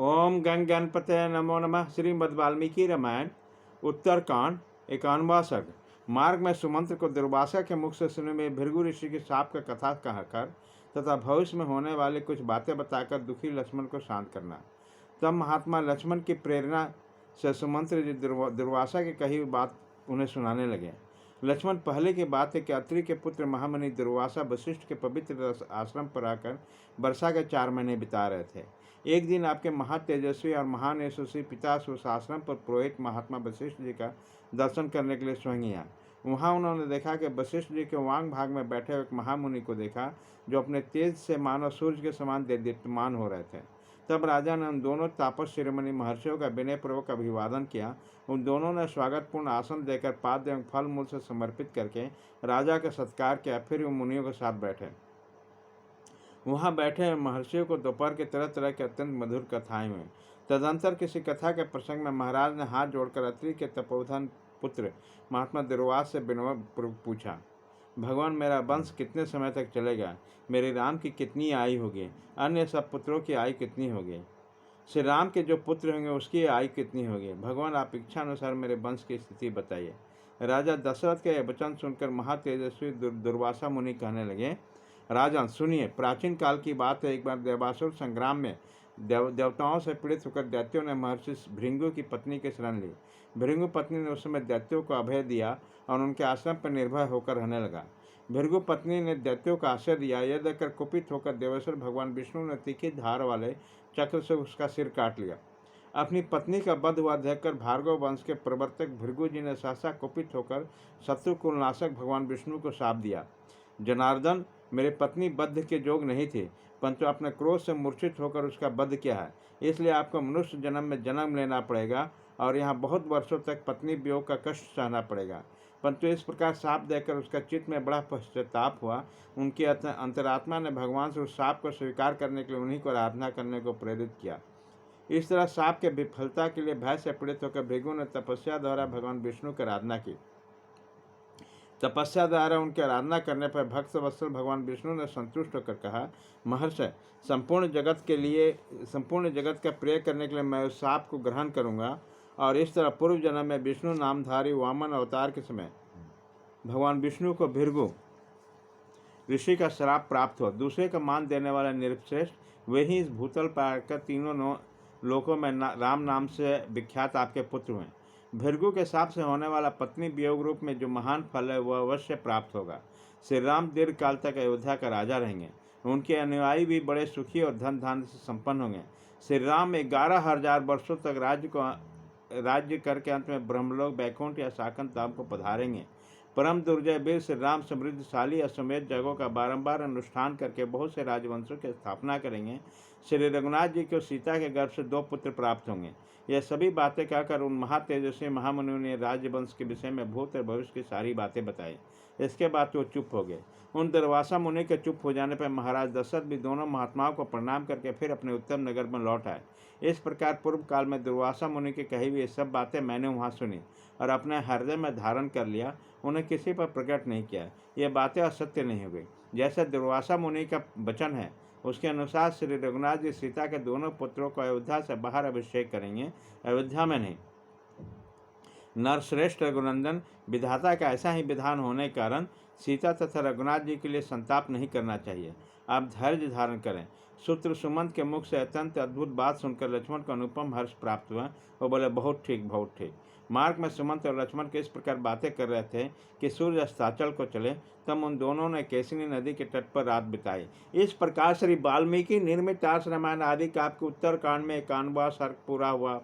ओम गंग गणपते नमो नमः। श्रीमद् वाल्मीकि रामायण उत्तरकांड 51वां सर्ग। मार्ग में सुमंत्र को दुर्वासा के मुख से सुने में भृगु ऋषि के शाप का कथा कहकर तथा भविष्य में होने वाली कुछ बातें बताकर दुखी लक्ष्मण को शांत करना। तब महात्मा लक्ष्मण की प्रेरणा से सुमंत्र जी दुर्वासा की कही बात उन्हें सुनाने लगे। लक्ष्मण पहले की बात है कि अत्रि के पुत्र महामुनि दुर्वासा वशिष्ठ के पवित्र आश्रम पर आकर वर्षा के 4 महीने बिता रहे थे। एक दिन आपके महातेजस्वी और महान यशस्वी पिता उस आश्रम पर पुरोहित महात्मा वशिष्ठ जी का दर्शन करने के लिए स्वयं आए। वहाँ उन्होंने देखा कि वशिष्ठ जी के वांग भाग में बैठे एक महामुनि को देखा, जो अपने तेज से मानव सूर्य के समान दीप्तमान हो रहे थे। तब राजा ने उन दोनों तापस शिरोमणि महर्षियों का विनयपूर्वक अभिवादन किया। उन दोनों ने स्वागतपूर्ण आसन देकर पाद्य एवं फल मूल से समर्पित करके राजा का सत्कार किया। फिर उन मुनियों के साथ बैठे। वहाँ बैठे महर्षियों को दोपहर के तरह तरह के अत्यंत मधुर कथाएं हुई। तदंतर किसी कथा के प्रसंग में महाराज ने हाथ जोड़कर अत्रि के तपोधन पुत्र महात्मा दुर्वास से विनम्र पूछा, भगवान, मेरा वंश कितने समय तक चलेगा? मेरे राम की कितनी आयु होगी? अन्य सब पुत्रों की आयु कितनी होगी? श्री राम के जो पुत्र होंगे उसकी आयु कितनी होगी? भगवान, आप इच्छा अनुसार मेरे वंश की स्थिति बताइए। राजा दशरथ के वचन सुनकर महातेजस्वी दुर्वासा मुनि कहने लगे, राजन सुनिए, प्राचीन काल की बात है। एक बार देवासुर संग्राम में देवताओं से पीड़ित होकर दैत्यों ने महर्षि भृंगु की पत्नी की शरण ली। भृंगु पत्नी ने उस समय दैत्यों को अभय दिया और उनके आश्रम पर निर्भय होकर रहने लगा। भृगु पत्नी ने दैत्यों का आश्रय दिया। यह देखकर कुपित होकर देवेश्वर भगवान विष्णु ने तीखी धार वाले चक्र से उसका सिर काट लिया। अपनी पत्नी का वध हुआ देखकर भार्गव वंश के प्रवर्तक भृगु जी ने सहसा कुपित होकर शत्रु कुलनाशक भगवान विष्णु को शाप दिया, जनार्दन, मेरे पत्नी वध के जोग नहीं थी, परंतु अपने क्रोध से मूर्छित होकर उसका वध किया है। इसलिए आपको मनुष्य जन्म में जन्म लेना पड़ेगा और यहाँ बहुत वर्षों तक पत्नी वियोग का कष्ट सहना पड़ेगा। परंतु इस प्रकार शाप देकर उसका चित्त में बड़ा पश्चाताप हुआ। उनकी अंतरात्मा ने भगवान से उस शाप को स्वीकार करने के लिए उन्हीं को आराधना करने को प्रेरित किया। इस तरह शाप के विफलता के लिए भय से पीड़ित होकर भृगु ने तपस्या द्वारा भगवान विष्णु की आराधना की। तपस्या द्वारा उनकी आराधना करने पर भक्त वत्सल भगवान विष्णु ने संतुष्ट होकर कहा, महर्षि, संपूर्ण जगत का प्रिय करने के लिए मैं उस शाप को ग्रहण करूंगा। और इस तरह पूर्व जन्म में विष्णु नामधारी वामन अवतार के समय भगवान विष्णु को भृगु ऋषि का श्राप प्राप्त हुआ। दूसरे का मान देने वाला निर्श्रेष्ठ वे ही इस भूतल पर आकर तीनों लोकों में राम नाम से विख्यात आपके पुत्र हुए। भृगु के शाप से होने वाला पत्नी वियोग रूप में जो महान फल है वह अवश्य प्राप्त होगा। श्री राम दीर्घ काल तक अयोध्या का राजा रहेंगे। उनके अनुयायी भी बड़े सुखी और धन धान्य से संपन्न होंगे। श्री राम 11,000 वर्षों तक राज्य करके अंत में ब्रह्मलोक, बैकुंठ या साकंत धाम को पधारेंगे। परम दुर्जय वीर श्री राम समृद्धशाली अश्वमेध जगों का बारंबार अनुष्ठान करके बहुत से राजवंशों की स्थापना करेंगे। श्री रघुनाथ जी को सीता के गर्भ से 2 पुत्र प्राप्त होंगे। यह सभी बातें कहकर उन महातेजस्वी महामुनियों ने राजवंश के विषय में भूत और भविष्य की सारी बातें बताई। इसके बाद वो चुप हो गए। उन दुर्वासा मुनि के चुप हो जाने पर महाराज दशरथ भी दोनों महात्माओं को प्रणाम करके फिर अपने उत्तम नगर में लौट आए। इस प्रकार पूर्व काल में दुर्वासा मुनि की कही हुई सब बातें मैंने वहाँ सुनी और अपने हृदय में धारण कर लिया, उन्हें किसी पर प्रकट नहीं किया। ये बातें असत्य नहीं हो गई। जैसे दुर्वासा मुनि का वचन है उसके अनुसार श्री रघुनाथ जी सीता के दोनों पुत्रों को अयोध्या से बाहर अभिषेक करेंगे, अयोध्या में नहीं। नरश्रेष्ठ रघुनंदन, विधाता का ऐसा ही विधान होने के कारण सीता तथा रघुनाथ जी के लिए संताप नहीं करना चाहिए। आप धैर्य धारण करें। सूत्र सुमंत के मुख से अत्यंत अद्भुत बात सुनकर लक्ष्मण को अनुपम हर्ष प्राप्त हुआ। वो बोले, बहुत ठीक, बहुत ठीक। मार्ग में सुमंत और लक्ष्मण के इस प्रकार बातें कर रहे थे कि सूर्य अस्ताचल को चले। तब उन दोनों ने केसनी नदी के तट पर रात बिताई। इस प्रकार श्री वाल्मीकि निर्मित आर्ष रामायण आदि का आपके उत्तरकांड में 51वां सर्ग पूरा हुआ।